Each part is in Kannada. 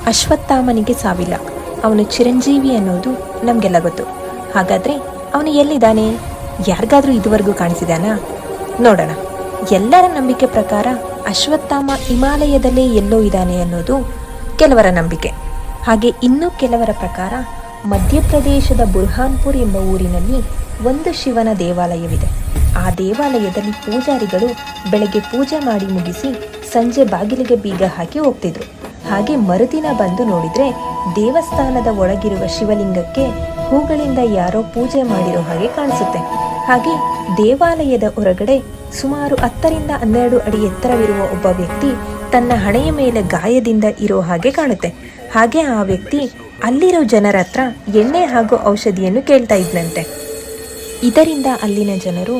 ಅಶ್ವತ್ಥಾಮನಿಗೆ ಸಾವಿಲ್ಲ, ಅವನು ಚಿರಂಜೀವಿ ಅನ್ನೋದು ನಮಗೆಲ್ಲ ಗೊತ್ತು. ಹಾಗಾದರೆ ಅವನು ಎಲ್ಲಿದ್ದಾನೆ? ಯಾರಿಗಾದ್ರೂ ಇದುವರೆಗೂ ಕಾಣಿಸಿದಾನಾ? ನೋಡೋಣ. ಎಲ್ಲರ ನಂಬಿಕೆ ಪ್ರಕಾರ ಅಶ್ವತ್ಥಾಮ ಹಿಮಾಲಯದಲ್ಲೇ ಎಲ್ಲೋ ಇದ್ದಾನೆ ಅನ್ನೋದು ಕೆಲವರ ನಂಬಿಕೆ. ಹಾಗೆ ಇನ್ನೂ ಕೆಲವರ ಪ್ರಕಾರ ಮಧ್ಯಪ್ರದೇಶದ ಬುರ್ಹಾನ್ಪುರ್ ಎಂಬ ಊರಿನಲ್ಲಿ ಒಂದು ಶಿವನ ದೇವಾಲಯವಿದೆ. ಆ ದೇವಾಲಯದಲ್ಲಿ ಪೂಜಾರಿಗಳು ಬೆಳಗ್ಗೆ ಪೂಜೆ ಮಾಡಿ ಮುಗಿಸಿ ಸಂಜೆ ಬಾಗಿಲಿಗೆ ಬೀಗ ಹಾಕಿ ಹೋಗ್ತಿದ್ರು. ಹಾಗೆ ಮರುದಿನ ಬಂದು ನೋಡಿದ್ರೆ ದೇವಸ್ಥಾನದ ಒಳಗಿರುವ ಶಿವಲಿಂಗಕ್ಕೆ ಹೂಗಳಿಂದ ಯಾರೋ ಪೂಜೆ ಮಾಡಿರೋ ಹಾಗೆ ಕಾಣಿಸುತ್ತೆ. ಹಾಗೆ ದೇವಾಲಯದ ಹೊರಗಡೆ ಸುಮಾರು 10ರಿಂದ 12 ಅಡಿ ಎತ್ತರವಿರುವ ಒಬ್ಬ ವ್ಯಕ್ತಿ ತನ್ನ ಹಣೆಯ ಮೇಲೆ ಗಾಯದಿಂದ ಇರೋ ಹಾಗೆ ಕಾಣುತ್ತೆ. ಹಾಗೆ ಆ ವ್ಯಕ್ತಿ ಅಲ್ಲಿರೋ ಜನರ ಹತ್ರ ಎಣ್ಣೆ ಹಾಗೂ ಔಷಧಿಯನ್ನು ಕೇಳ್ತಾ ಇದ್ನಂತೆ. ಇದರಿಂದ ಅಲ್ಲಿನ ಜನರು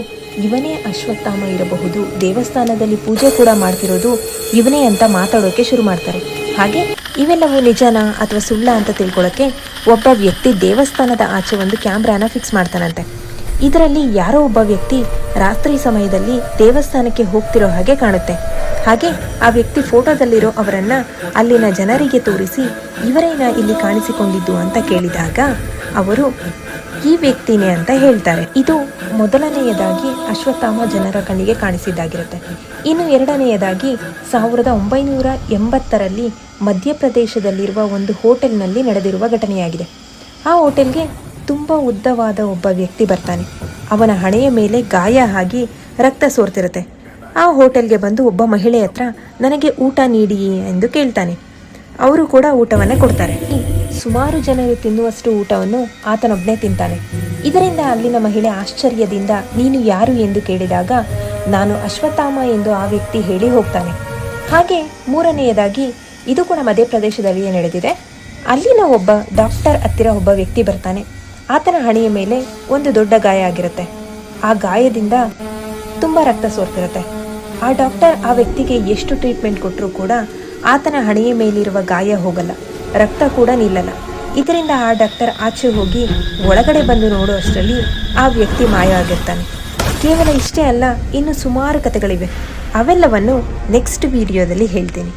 ಇವನೇ ಅಶ್ವತ್ಥಾಮ ಇರಬಹುದು, ದೇವಸ್ಥಾನದಲ್ಲಿ ಪೂಜೆ ಕೂಡ ಮಾಡ್ತಿರೋದು ಇವನೇ ಅಂತ ಮಾತಾಡೋಕೆ ಶುರು ಮಾಡ್ತಾರೆ. ಹಾಗೆ ಇವೆಲ್ಲವೂ ನಿಜನಾ ಅಥವಾ ಸುಳ್ಳ ಅಂತ ತಿಳ್ಕೊಳ್ಳೋಕ್ಕೆ ಒಬ್ಬ ವ್ಯಕ್ತಿ ದೇವಸ್ಥಾನದ ಆಚೆ ಒಂದು ಕ್ಯಾಮ್ರಾನ ಫಿಕ್ಸ್ ಮಾಡ್ತಾನಂತೆ. ಇದರಲ್ಲಿ ಯಾರೋ ಒಬ್ಬ ವ್ಯಕ್ತಿ ರಾತ್ರಿ ಸಮಯದಲ್ಲಿ ದೇವಸ್ಥಾನಕ್ಕೆ ಹೋಗ್ತಿರೋ ಹಾಗೆ ಕಾಣುತ್ತೆ. ಹಾಗೆ ಆ ವ್ಯಕ್ತಿ ಫೋಟೋದಲ್ಲಿರೋ ಅವರನ್ನು ಅಲ್ಲಿನ ಜನರಿಗೆ ತೋರಿಸಿ ಇವರೇನ ಇಲ್ಲಿ ಕಾಣಿಸಿಕೊಂಡಿದ್ದು ಅಂತ ಕೇಳಿದಾಗ ಅವರು ಈ ವ್ಯಕ್ತಿನೇ ಅಂತ ಹೇಳ್ತಾರೆ. ಇದು ಮೊದಲನೆಯದಾಗಿ ಅಶ್ವತ್ಥಾಮ ಜನರ ಕಣ್ಣಿಗೆ ಕಾಣಿಸಿದ್ದಾಗಿರುತ್ತೆ. ಇನ್ನು ಎರಡನೆಯದಾಗಿ 1980ರಲ್ಲಿ ಮಧ್ಯಪ್ರದೇಶದಲ್ಲಿರುವ ಒಂದು ಹೋಟೆಲ್ನಲ್ಲಿ ನಡೆದಿರುವ ಘಟನೆಯಾಗಿದೆ. ಆ ಹೋಟೆಲ್ಗೆ ತುಂಬ ಉದ್ದವಾದ ಒಬ್ಬ ವ್ಯಕ್ತಿ ಬರ್ತಾನೆ. ಅವನ ಹಣೆಯ ಮೇಲೆ ಗಾಯ ಆಗಿ ರಕ್ತ ಸೋರ್ತಿರುತ್ತೆ. ಆ ಹೋಟೆಲ್ಗೆ ಬಂದು ಒಬ್ಬ ಮಹಿಳೆ ಹತ್ರ ನನಗೆ ಊಟ ನೀಡಿ ಎಂದು ಕೇಳ್ತಾನೆ. ಅವರು ಕೂಡ ಊಟವನ್ನೇ ಕೊಡ್ತಾರೆ. ಸುಮಾರು ಜನರು ತಿನ್ನುವಷ್ಟು ಊಟವನ್ನು ಆತನೊಬ್ಬನೇ ತಿಂತಾನೆ. ಇದರಿಂದ ಅಲ್ಲಿನ ಮಹಿಳೆ ಆಶ್ಚರ್ಯದಿಂದ ನೀನು ಯಾರು ಎಂದು ಕೇಳಿದಾಗ ನಾನು ಅಶ್ವತ್ಥಾಮ ಎಂದು ಆ ವ್ಯಕ್ತಿ ಹೇಳಿ ಹೋಗ್ತಾನೆ. ಹಾಗೆ ಮೂರನೆಯದಾಗಿ ಇದು ಕೂಡ ಮಧ್ಯಪ್ರದೇಶದಲ್ಲಿಯೇ ನಡೆದಿದೆ. ಅಲ್ಲಿನ ಒಬ್ಬ ಡಾಕ್ಟರ್ ಹತ್ತಿರ ಒಬ್ಬ ವ್ಯಕ್ತಿ ಬರ್ತಾನೆ. ಆತನ ಹಣೆಯ ಮೇಲೆ ಒಂದು ದೊಡ್ಡ ಗಾಯ ಆಗಿರುತ್ತೆ. ಆ ಗಾಯದಿಂದ ತುಂಬ ರಕ್ತ ಸೋರ್ತಿರುತ್ತೆ. ಆ ಡಾಕ್ಟರ್ ಆ ವ್ಯಕ್ತಿಗೆ ಎಷ್ಟು ಟ್ರೀಟ್ಮೆಂಟ್ ಕೊಟ್ಟರೂ ಕೂಡ ಆತನ ಹಣೆಯ ಮೇಲಿರುವ ಗಾಯ ಹೋಗಲ್ಲ, ರಕ್ತ ಕೂಡ ನಿಲ್ಲಲ್ಲ. ಇದರಿಂದ ಆ ಡಾಕ್ಟರ್ ಆಚೆ ಹೋಗಿ ಒಳಗಡೆ ಬಂದು ನೋಡೋ ಅಷ್ಟರಲ್ಲಿ ಆ ವ್ಯಕ್ತಿ ಮಾಯ ಆಗಿರ್ತಾನೆ. ಕೇವಲ ಇಷ್ಟೇ ಅಲ್ಲ, ಇನ್ನು ಸುಮಾರು ಕಥೆಗಳಿವೆ. ಅವೆಲ್ಲವನ್ನು ನೆಕ್ಸ್ಟ್ ವಿಡಿಯೋದಲ್ಲಿ ಹೇಳ್ತೀನಿ.